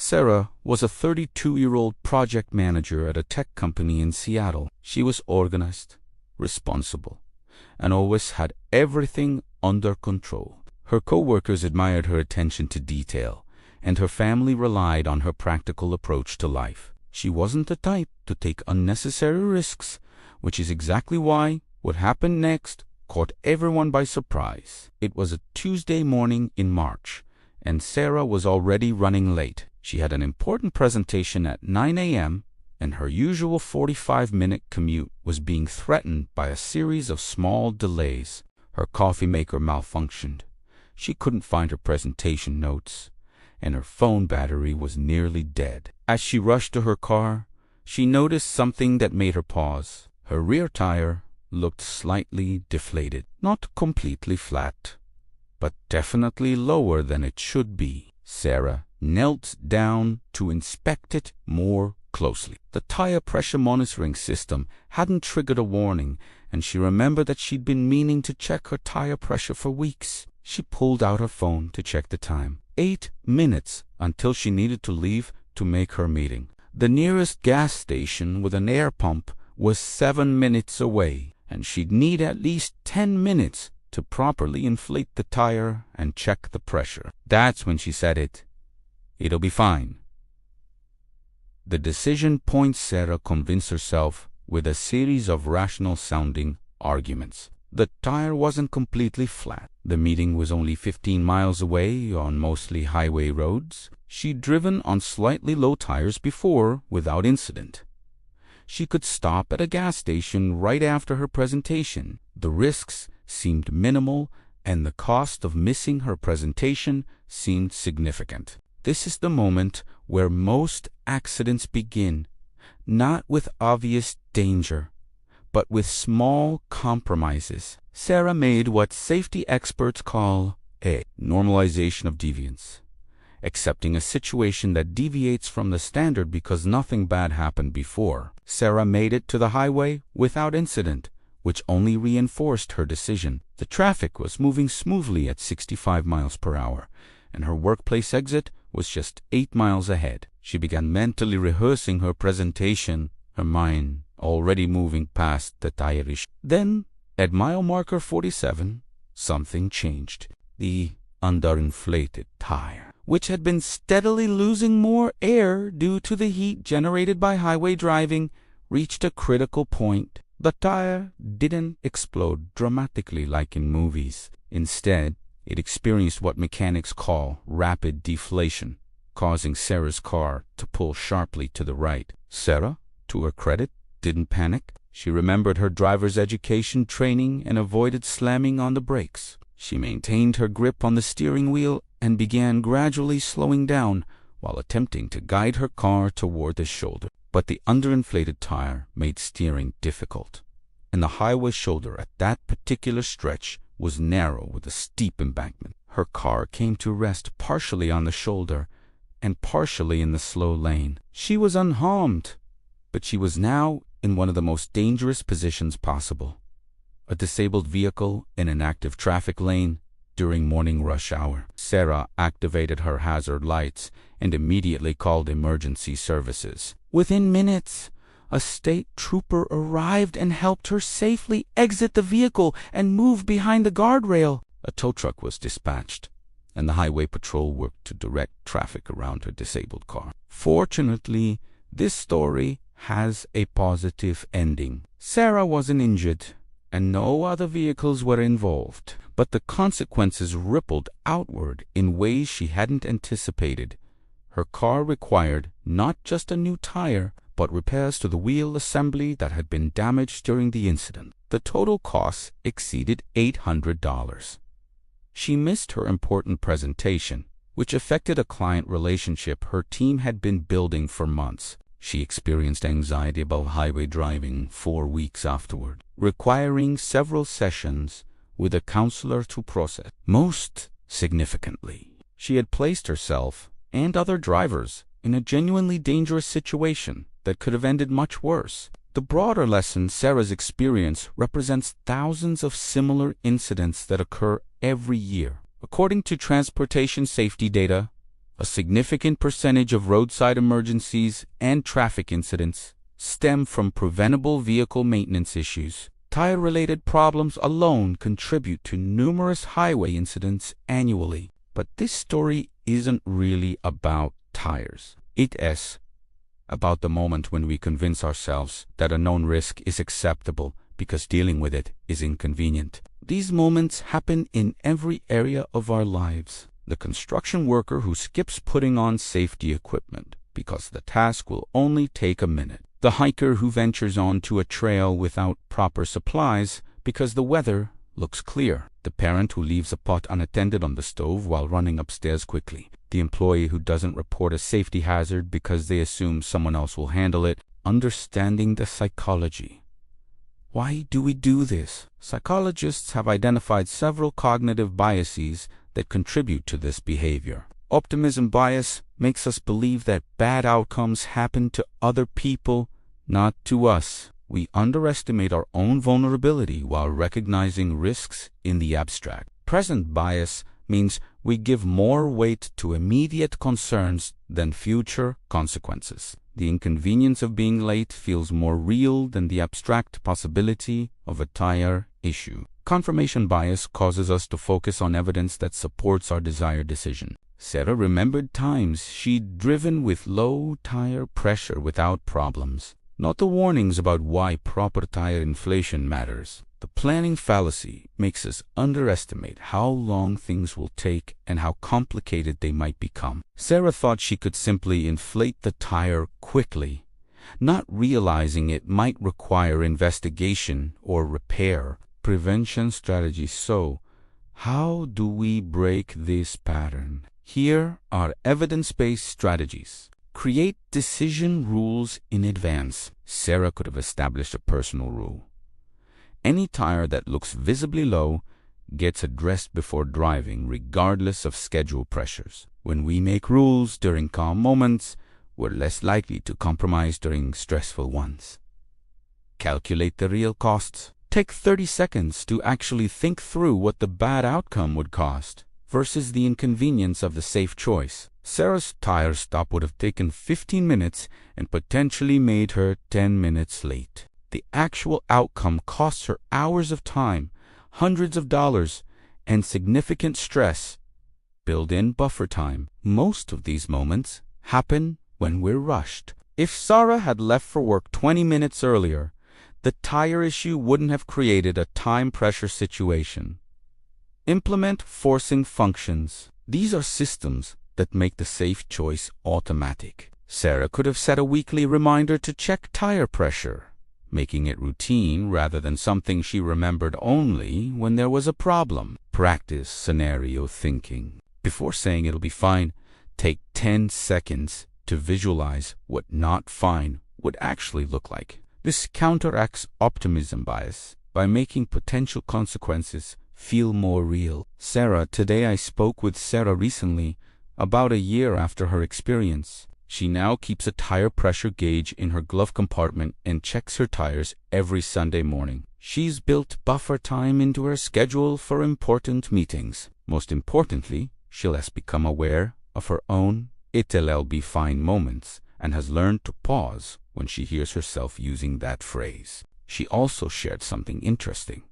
Sarah was a 32-year-old project manager at a tech company in Seattle. She was organized, responsible, and always had everything under control. Her coworkers admired her attention to detail, and her family relied on her practical approach to life. She wasn't the type to take unnecessary risks, which is exactly why what happened next caught everyone by surprise. It was a Tuesday morning in March, and Sarah was already running late. She had an important presentation at 9 a.m., and her usual 45-minute commute was being threatened by a series of small delays. Her coffee maker malfunctioned. She couldn't find her presentation notes, and her phone battery was nearly dead. As she rushed to her car, she noticed something that made her pause. Her rear tire looked slightly deflated, not completely flat, but definitely lower than it should be. Sarah knelt down to inspect it more closely. The tire pressure monitoring system hadn't triggered a warning, and she remembered that she'd been meaning to check her tire pressure for weeks. She pulled out her phone to check the time. 8 minutes until she needed to leave to make her meeting. The nearest gas station with an air pump was 7 minutes away, and she'd need at least 10 minutes to properly inflate the tire and check the pressure. That's when she said it. It'll be fine. The decision point Sarah convinced herself with a series of rational-sounding arguments. The tire wasn't completely flat. The meeting was only 15 miles away on mostly highway roads. She'd driven on slightly low tires before without incident. She could stop at a gas station right after her presentation. The risks seemed minimal, and the cost of missing her presentation seemed significant. This is the moment where most accidents begin, not with obvious danger, but with small compromises. Sarah made what safety experts call a normalization of deviance, accepting a situation that deviates from the standard because nothing bad happened before. Sarah made it to the highway without incident, which only reinforced her decision. The traffic was moving smoothly at 65 miles per hour, and her workplace exit was just 8 miles ahead. She began mentally rehearsing her presentation, her mind already moving past the tire issue. Then, at mile marker 47, something changed. The underinflated tire, which had been steadily losing more air due to the heat generated by highway driving, reached a critical point. The tire didn't explode dramatically like in movies. Instead, it experienced what mechanics call rapid deflation, causing Sarah's car to pull sharply to the right. Sarah, to her credit, didn't panic. She remembered her driver's education training and avoided slamming on the brakes. She maintained her grip on the steering wheel and began gradually slowing down while attempting to guide her car toward the shoulder. But the underinflated tire made steering difficult, and the highway shoulder at that particular stretch was narrow with a steep embankment. Her car came to rest partially on the shoulder and partially in the slow lane. She was unharmed, but she was now in one of the most dangerous positions possible: a disabled vehicle in an active traffic lane during morning rush hour. Sarah activated her hazard lights and immediately called emergency services. Within minutes, a state trooper arrived and helped her safely exit the vehicle and move behind the guardrail. A tow truck was dispatched, and the highway patrol worked to direct traffic around her disabled car. Fortunately, this story has a positive ending. Sarah wasn't injured, and no other vehicles were involved, but the consequences rippled outward in ways she hadn't anticipated. Her car required not just a new tire, but repairs to the wheel assembly that had been damaged during the incident. The total cost exceeded $800. She missed her important presentation, which affected a client relationship her team had been building for months. She experienced anxiety about highway driving 4 weeks afterward, requiring several sessions with a counselor to process. Most significantly, she had placed herself and other drivers in a genuinely dangerous situation that could have ended much worse. The broader lesson Sarah's experience represents thousands of similar incidents that occur every year. According to transportation safety data, A significant percentage of roadside emergencies and traffic incidents stem from preventable vehicle maintenance issues. Tire-related problems alone contribute to numerous highway incidents annually. But this story isn't really about tires. It is about the moment when we convince ourselves that a known risk is acceptable because dealing with it is inconvenient. These moments happen in every area of our lives. The construction worker who skips putting on safety equipment because the task will only take a minute. The hiker who ventures onto a trail without proper supplies because the weather looks clear. The parent who leaves a pot unattended on the stove while running upstairs quickly. The employee who doesn't report a safety hazard because they assume someone else will handle it. Understanding the psychology. Why do we do this? Psychologists have identified several cognitive biases that contribute to this behavior. Optimism bias makes us believe that bad outcomes happen to other people, not to us. We underestimate our own vulnerability while recognizing risks in the abstract. Present bias means we give more weight to immediate concerns than future consequences. The inconvenience of being late feels more real than the abstract possibility of a tire issue. Confirmation bias causes us to focus on evidence that supports our desired decision. Sarah remembered times she'd driven with low tire pressure without problems. Not the warnings about why proper tire inflation matters. The planning fallacy makes us underestimate how long things will take and how complicated they might become. Sarah thought she could simply inflate the tire quickly, not realizing it might require investigation or repair. Prevention strategies. So, how do we break this pattern? Here are evidence-based strategies. Create decision rules in advance. Sarah could have established a personal rule. Any tire that looks visibly low gets addressed before driving, regardless of schedule pressures. When we make rules during calm moments, we're less likely to compromise during stressful ones. Calculate the real costs. Take 30 seconds to actually think through what the bad outcome would cost versus the inconvenience of the safe choice. Sarah's tire stop would have taken 15 minutes and potentially made her 10 minutes late. The actual outcome costs her hours of time, hundreds of dollars, and significant stress. Build in buffer time. Most of these moments happen when we're rushed. If Sarah had left for work 20 minutes earlier, the tire issue wouldn't have created a time pressure situation. Implement forcing functions. These are systems that make the safe choice automatic. Sarah could have set a weekly reminder to check tire pressure, making it routine rather than something she remembered only when there was a problem. Practice scenario thinking. Before saying it'll be fine, take 10 seconds to visualize what not fine would actually look like. This counteracts optimism bias by making potential consequences feel more real. Today I spoke with Sarah recently, about a year after her experience. She now keeps a tire pressure gauge in her glove compartment and checks her tires every Sunday morning. She's built buffer time into her schedule for important meetings. Most importantly, she has become aware of her own "it'll be fine" moments and has learned to pause when she hears herself using that phrase. She also shared something interesting.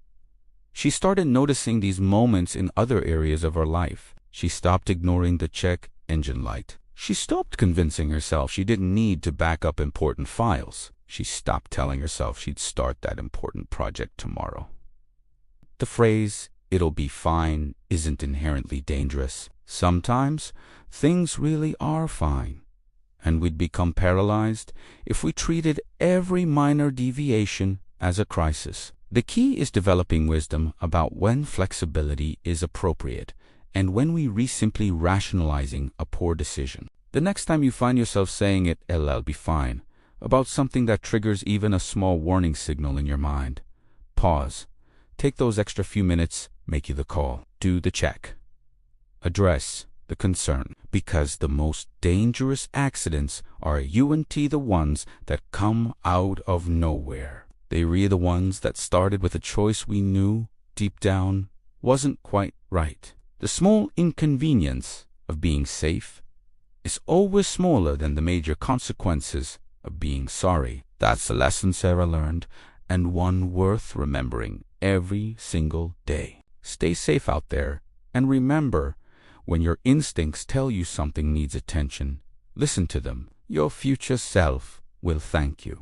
She started noticing these moments in other areas of her life. She stopped ignoring the check engine light. She stopped convincing herself she didn't need to back up important files. She stopped telling herself she'd start that important project tomorrow. The phrase, "it'll be fine," isn't inherently dangerous. Sometimes things really are fine, and we'd become paralyzed if we treated every minor deviation as a crisis. The key is developing wisdom about when flexibility is appropriate and when we simply rationalizing a poor decision. The next time you find yourself saying "it'll be fine" about something that triggers even a small warning signal in your mind, pause. Take those extra few minutes, make you the call. Do the check. Address the concern, because the most dangerous accidents are the ones that come out of nowhere. They were the ones that started with a choice we knew, deep down, wasn't quite right. The small inconvenience of being safe is always smaller than the major consequences of being sorry. That's a lesson Sarah learned, and one worth remembering every single day. Stay safe out there, and remember, when your instincts tell you something needs attention, listen to them. Your future self will thank you.